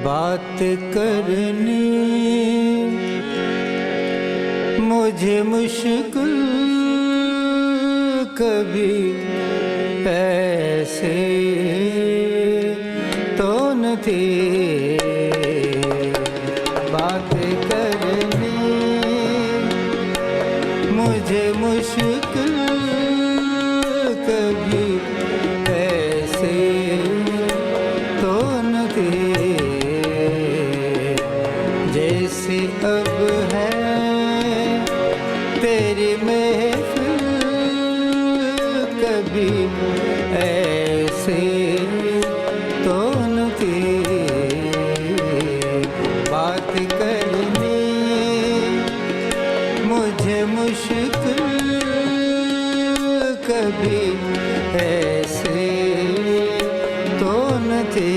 बात करनी मुझे मुश्किल कभी ऐसे तो न थी। बात करनी मुझे मुश्किल कभी ऐसे तो न थी। जैसे अब है तेरी महफिल कभी ऐसे तो न थी। बात करनी मुझे मुश्किल कभी ऐसे तो न थी।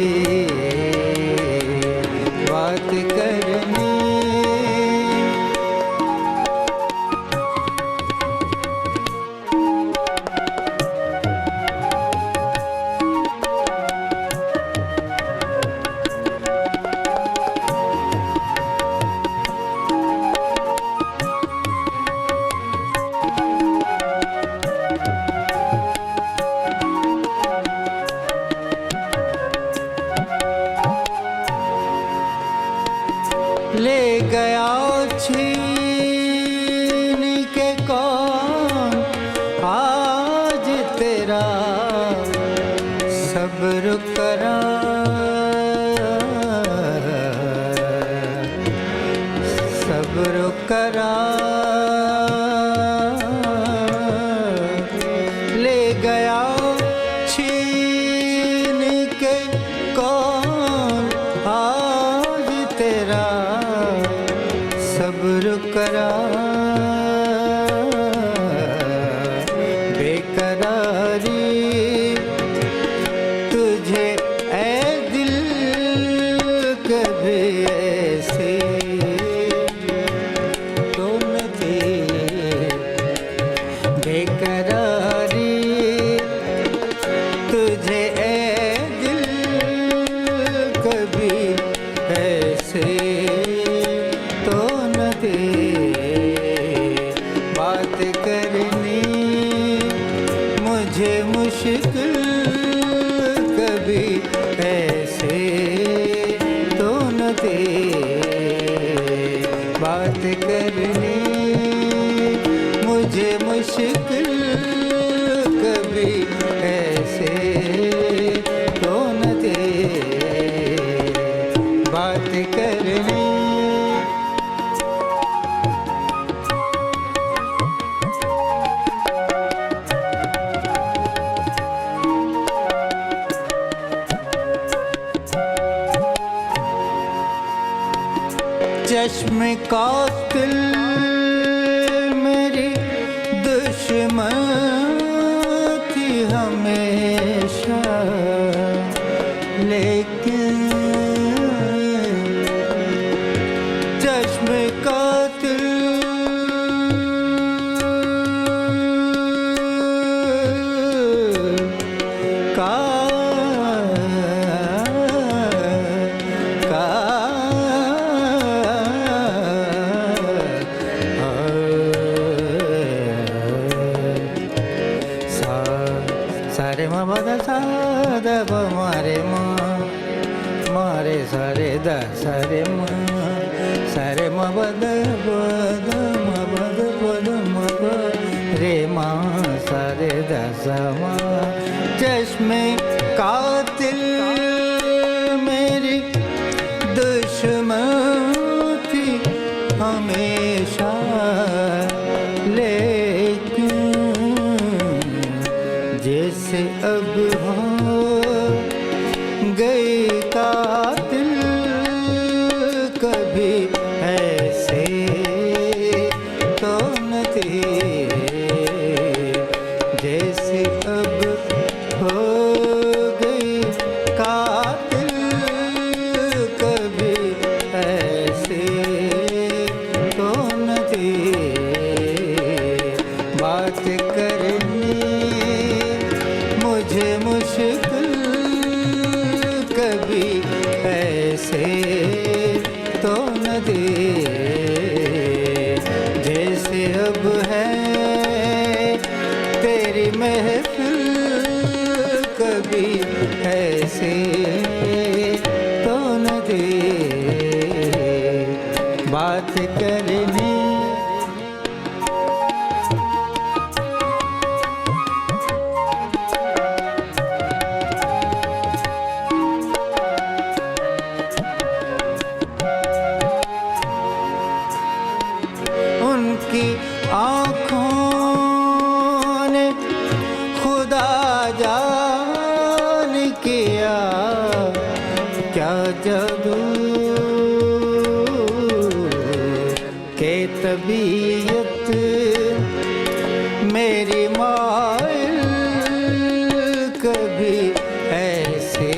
बात करनी ले गया छीन के कौन आज तेरा सब्र करा। सब्र करा ले गया छीन के कौन आज तेरा सब्र करा। बेकरारी तुझे ऐ दिल कभी ऐसे तो न थी। बेकरारी तुझे ऐ दिल कभी ऐसे तो न थी। बात करनी मुझे मुश्किल कभी ऐसे तो न थी। बात करनी मुझे मुश्किल कभी ऐसे तो न थी। बात करनी चश्मे कातिल मेरी दुश्मन थी हमेशा। लेकिन चश्मे कातिल का सारे मा बद सा द ब मारे मा मारे सारे द सारे मा सारे मा बद बद मा बद बद मा ब रे मा सारे द सा मा। चश्मे कातिल मेरी दुश्मन थी हमेशा। लेकिन जैसे अब हो गई कातिल कभी ऐसे तो न थी। जैसे अब हो मुझे मुश्किल कभी ऐसे तो न दे जैसे अब है तेरी महफिल, कभी ऐसे तो न दे बात करने। उनकी आँखों ने खुदा जान किया क्या जादू के तबीयत मेरी माइल, कभी ऐसे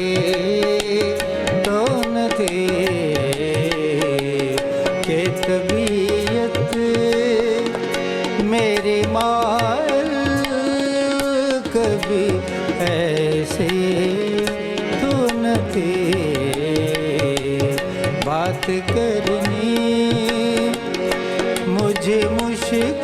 तो न थे के तबीयत मेरी माइल, कभी ऐसे तो न थे बात करनी। मुझे मुश्किल